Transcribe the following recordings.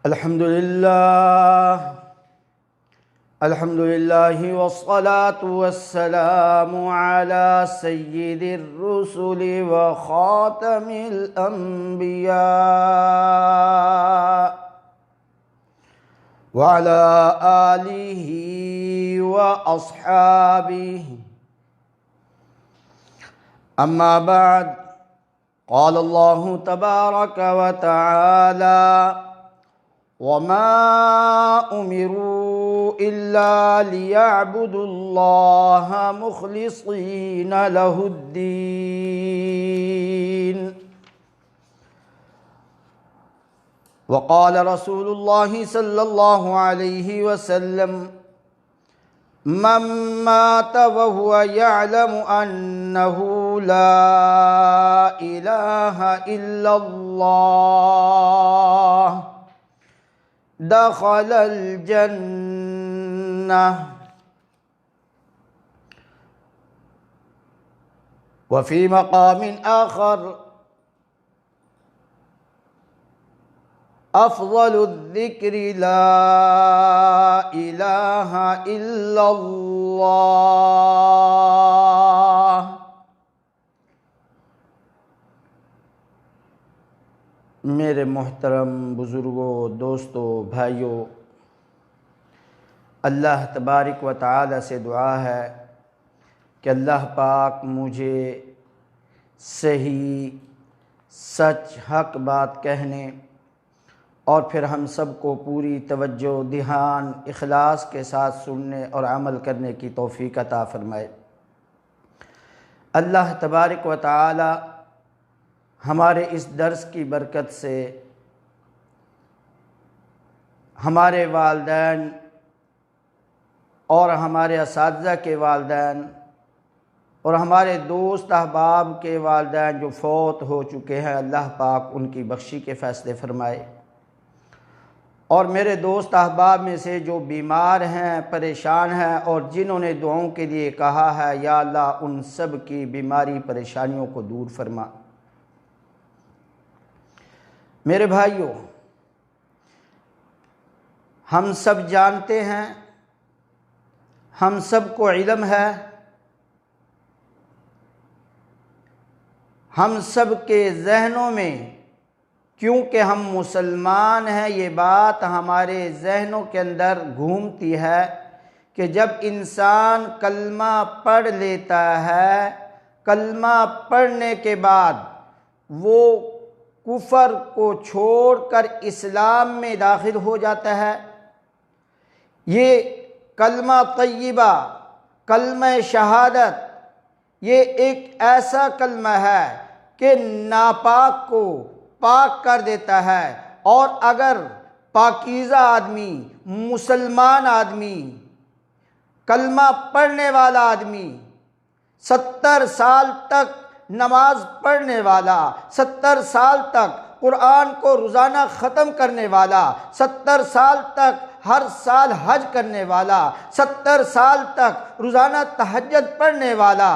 الحمد للہ والصلاة والسلام على سید الرسل وخاتم الانبیاء وعلى آلہ واصحابہ اما بعد قال اللہ تبارک وتعالی وما امروا الا ليعبدوا الله مخلصين له الدين وقال رسول الله صلى الله عليه وسلم من مات وهو يعلم أنه لا إله إلا الله دخل الجنة وفي مقام آخر افضل الذکر لا الہ الا اللہ۔ میرے محترم بزرگوں، دوستوں، بھائیوں، اللہ تبارک و تعالی سے دعا ہے کہ اللہ پاک مجھے صحیح سچ حق بات کہنے اور پھر ہم سب کو پوری توجہ، دھیان، اخلاص کے ساتھ سننے اور عمل کرنے کی توفیق عطا فرمائے۔ اللہ تبارک و تعالی ہمارے اس درس کی برکت سے ہمارے والدین اور ہمارے اساتذہ کے والدین اور ہمارے دوست احباب کے والدین جو فوت ہو چکے ہیں، اللہ پاک ان کی بخشی کے فیصلے فرمائے، اور میرے دوست احباب میں سے جو بیمار ہیں، پریشان ہیں اور جنہوں نے دعاؤں کے لیے کہا ہے، یا اللہ ان سب کی بیماری پریشانیوں کو دور فرما۔ میرے بھائیوں، ہم سب جانتے ہیں، ہم سب کو علم ہے، ہم سب کے ذہنوں میں، کیونکہ ہم مسلمان ہیں، یہ بات ہمارے ذہنوں کے اندر گھومتی ہے کہ جب انسان کلمہ پڑھ لیتا ہے، کلمہ پڑھنے کے بعد وہ کفر کو چھوڑ کر اسلام میں داخل ہو جاتا ہے۔ یہ کلمہ طیبہ، کلمہ شہادت، یہ ایک ایسا کلمہ ہے کہ ناپاک کو پاک کر دیتا ہے، اور اگر پاکیزہ آدمی، مسلمان آدمی، کلمہ پڑھنے والا آدمی، 70 سال تک نماز پڑھنے والا، 70 سال تک قرآن کو روزانہ ختم کرنے والا، 70 سال تک ہر سال حج کرنے والا، 70 سال تک روزانہ تہجد پڑھنے والا،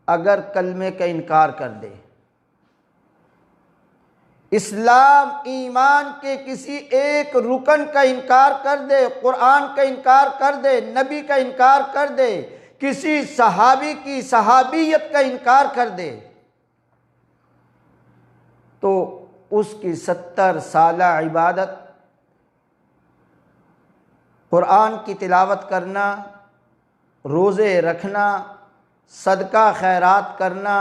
اگر کلمے کا انکار کر دے، اسلام ایمان کے کسی ایک رکن کا انکار کر دے، قرآن کا انکار کر دے، نبی کا انکار کر دے، کسی صحابی کی صحابیت کا انکار کر دے، تو اس کی 70 سالہ عبادت، قرآن کی تلاوت کرنا، روزے رکھنا، صدقہ خیرات کرنا،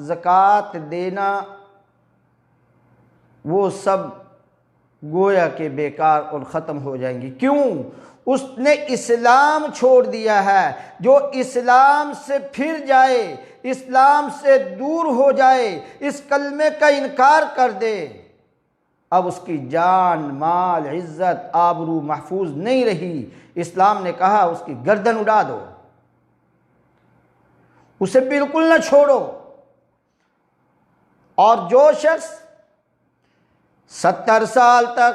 زکوٰۃ دینا، وہ سب گویا کہ بیکار اور ختم ہو جائیں گی۔ کیوں؟ اس نے اسلام چھوڑ دیا ہے۔ جو اسلام سے پھر جائے، اسلام سے دور ہو جائے، اس کلمے کا انکار کر دے، اب اس کی جان، مال، عزت، آبرو محفوظ نہیں رہی۔ اسلام نے کہا اس کی گردن اڑا دو، اسے بالکل نہ چھوڑو۔ اور جو شخص 70 سال تک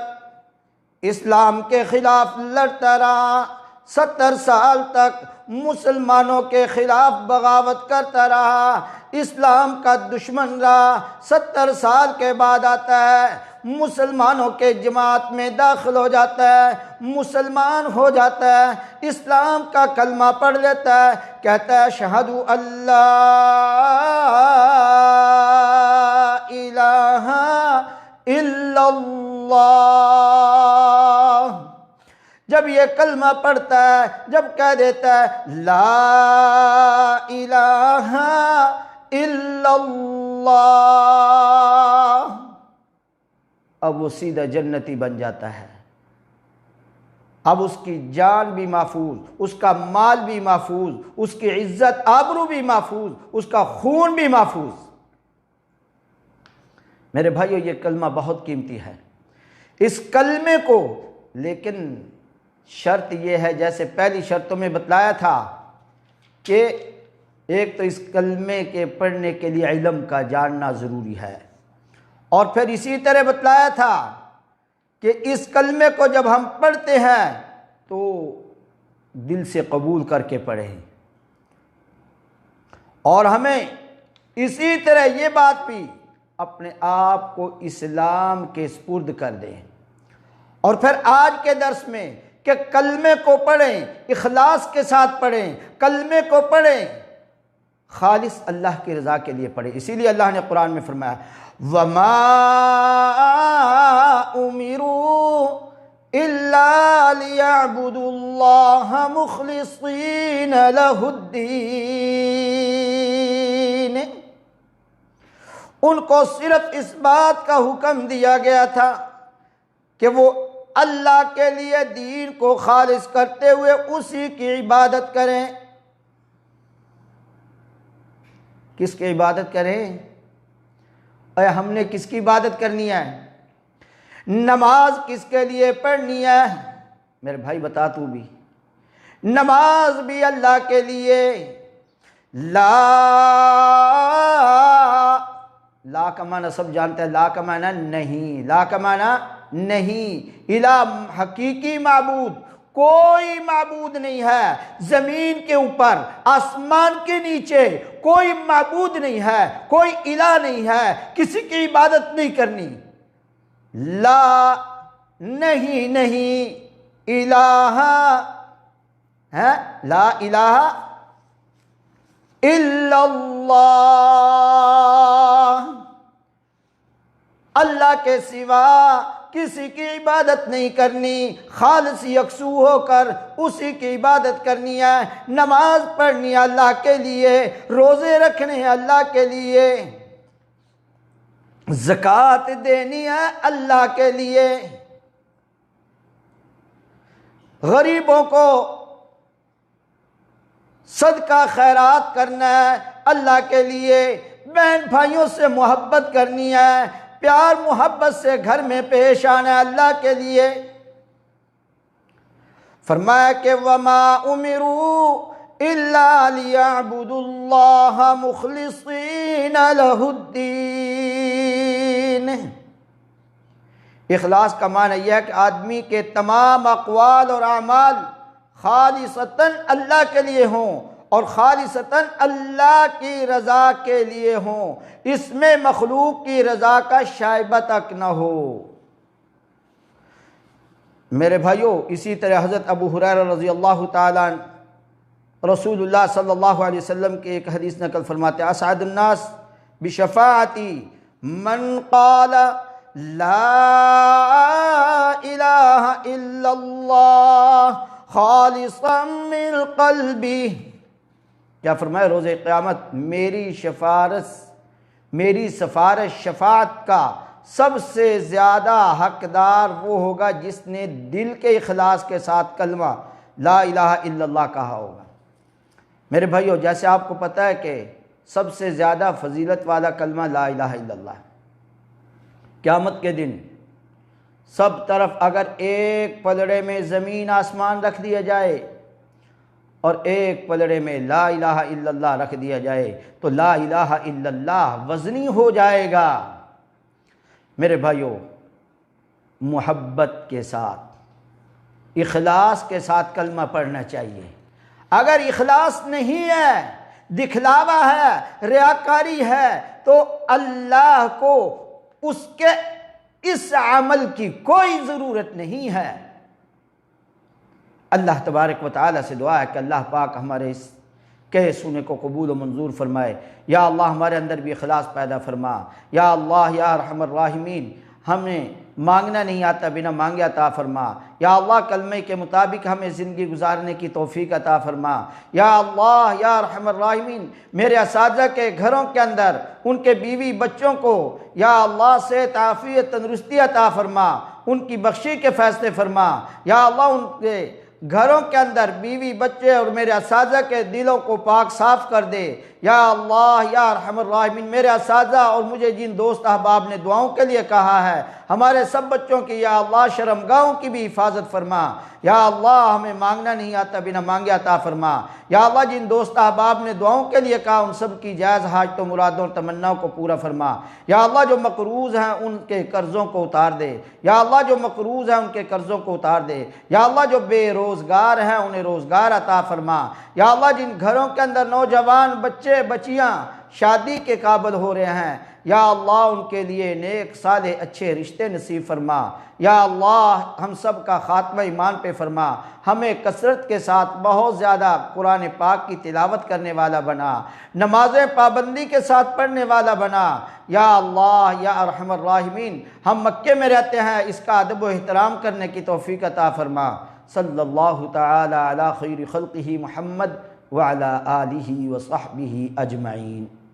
اسلام کے خلاف لڑتا رہا، 70 سال تک مسلمانوں کے خلاف بغاوت کرتا رہا، اسلام کا دشمن رہا، 70 سال کے بعد آتا ہے، مسلمانوں کے جماعت میں داخل ہو جاتا ہے، مسلمان ہو جاتا ہے، اسلام کا کلمہ پڑھ لیتا ہے، کہتا ہے اشہد ان لا الہ الا اللہ۔ جب یہ کلمہ پڑھتا ہے، جب کہہ دیتا ہے لا الہ الا اللہ، اب وہ سیدھا جنتی بن جاتا ہے۔ اب اس کی جان بھی محفوظ، اس کا مال بھی محفوظ، اس کی عزت آبرو بھی محفوظ، اس کا خون بھی محفوظ۔ میرے بھائیو، یہ کلمہ بہت قیمتی ہے، اس کلمے کو، لیکن شرط یہ ہے، جیسے پہلی شرطوں میں بتلایا تھا کہ ایک تو اس کلمے کے پڑھنے کے لیے علم کا جاننا ضروری ہے، اور پھر اسی طرح بتلایا تھا کہ اس کلمے کو جب ہم پڑھتے ہیں تو دل سے قبول کر کے پڑھیں، اور ہمیں اسی طرح یہ بات بھی اپنے آپ کو اسلام کے سپرد کر دیں۔ اور پھر آج کے درس میں کہ کلمے کو پڑھیں، اخلاص کے ساتھ پڑھیں، کلمے کو پڑھیں، خالص اللہ کی رضا کے لیے پڑھیں۔ اسی لیے اللہ نے قرآن میں فرمایا وَمَا أُمِرُوا إِلَّا لِيَعْبُدُوا اللَّهَ مُخْلِصِينَ لَهُ الدِّينَ۔ ان کو صرف اس بات کا حکم دیا گیا تھا کہ وہ اللہ کے لیے دین کو خالص کرتے ہوئے اسی کی عبادت کریں۔ کس کی عبادت کریں؟ اے ہم نے کس کی عبادت کرنی ہے؟ نماز کس کے لیے پڑھنی ہے؟ میرے بھائی بتا تو بھی، نماز بھی اللہ کے لیے۔ لا کا معنی سب جانتے ہیں، لا کا معنی نہیں، لا کا معنی نہیں، الہ حقیقی معبود، کوئی معبود نہیں ہے زمین کے اوپر، آسمان کے نیچے، کوئی معبود نہیں ہے، کوئی الہ نہیں ہے، کسی کی عبادت نہیں کرنی۔ لا نہیں الہ ہے، لا الہ الا اللہ، اللہ کے سوا کسی کی عبادت نہیں کرنی، خالص یکسو ہو کر اسی کی عبادت کرنی ہے۔ نماز پڑھنی ہے اللہ کے لیے، روزے رکھنے ہیں اللہ کے لیے، زکوٰۃ دینی ہے اللہ کے لیے، غریبوں کو صدقہ خیرات کرنا ہے اللہ کے لیے، بہن بھائیوں سے محبت کرنی ہے، پیار محبت سے گھر میں پیش آنا ہے اللہ کے لیے۔ فرمایا کہ وَمَا أُمِرُوا إِلَّا لِيَعْبُدُوا اللَّهَ مُخْلِصِينَ لَهُ الدِّينَ۔ اخلاص کا معنی یہ ہے کہ آدمی کے تمام اقوال اور اعمال خالصتاً اللہ کے لیے ہوں، اور خالصتاً اللہ کی رضا کے لیے ہوں، اس میں مخلوق کی رضا کا شائبہ تک نہ ہو۔ میرے بھائیو، اسی طرح حضرت ابو ہریرہ رضی اللہ تعالیٰ عنہ رسول اللہ صلی اللہ علیہ وسلم کی ایک حدیث نقل فرماتے ہیں اسعد الناس بشفاعتی من قال لا الہ الا اللہ خالصا من قلبی۔ کیا فرمایا؟ روز قیامت میری سفارش شفاعت کا سب سے زیادہ حقدار وہ ہوگا جس نے دل کے اخلاص کے ساتھ کلمہ لا الہ الا اللہ کہا ہوگا۔ میرے بھائیو، جیسے آپ کو پتہ ہے کہ سب سے زیادہ فضیلت والا کلمہ لا الہ الا اللہ ہے۔ قیامت کے دن سب طرف اگر ایک پلڑے میں زمین آسمان رکھ دیا جائے اور ایک پلڑے میں لا الہ الا اللہ رکھ دیا جائے تو لا الہ الا اللہ وزنی ہو جائے گا۔ میرے بھائیو، محبت کے ساتھ، اخلاص کے ساتھ کلمہ پڑھنا چاہیے۔ اگر اخلاص نہیں ہے، دکھلاوا ہے، ریاکاری ہے، تو اللہ کو اس کے اس عمل کی کوئی ضرورت نہیں ہے۔ اللہ تبارک و تعالی سے دعا ہے کہ اللہ پاک ہمارے اس کہے سنے کو قبول و منظور فرمائے۔ یا اللہ ہمارے اندر بھی اخلاص پیدا فرما۔ یا اللہ یا ارحم الراحمین، ہمیں مانگنا نہیں آتا، بنا مانگے عطا فرما۔ یا اللہ کلمہ کے مطابق ہمیں زندگی گزارنے کی توفیق عطا فرما۔ یا اللہ یا ارحم الراحمین، میرے اساتذہ کے گھروں کے اندر ان کے بیوی بچوں کو یا اللہ صحت عافیت تندرستی عطا فرما، ان کی بخشی کے فیصلے فرما۔ یا اللہ ان کے گھروں کے اندر بیوی بچے اور میرے اساتذہ کے دلوں کو پاک صاف کر دے۔ یا اللہ یا ارحم الراحمین، میرے اساتذہ اور مجھے جن دوست احباب نے دعاؤں کے لیے کہا ہے، ہمارے سب بچوں کی یا اللہ شرمگاہوں کی بھی حفاظت فرما۔ یا اللہ ہمیں مانگنا نہیں آتا، بنا مانگے عطا فرما۔ یا اللہ جن دوست احباب نے دعاؤں کے لیے کہا، ان سب کی جائز حاجتوں مرادوں اور تمناؤں کو پورا فرما۔ یا اللہ جو مقروض ہیں ان کے قرضوں کو اتار دے۔ یا اللہ جو مقروض ہیں ان کے قرضوں کو اتار دے۔ یا اللہ جو بے روزگار ہیں انہیں روزگار عطا فرما۔ یا اللہ جن گھروں کے اندر نوجوان بچے بچیاں شادی کے قابل ہو رہے ہیں، یا اللہ ان کے لیے نیک صالح اچھے رشتے نصیب فرما۔ یا اللہ ہم سب کا خاتمہ ایمان پہ فرما، ہمیں کثرت کے ساتھ بہت زیادہ قرآن پاک کی تلاوت کرنے والا بنا، نمازیں پابندی کے ساتھ پڑھنے والا بنا۔ یا اللہ یا ارحم الراحمین، ہم مکے میں رہتے ہیں، اس کا ادب و احترام کرنے کی توفیق عطا فرما۔ صلی اللہ تعالی علی خیر خلقہ محمد وعلی آلہ وصحبہ اجمعین۔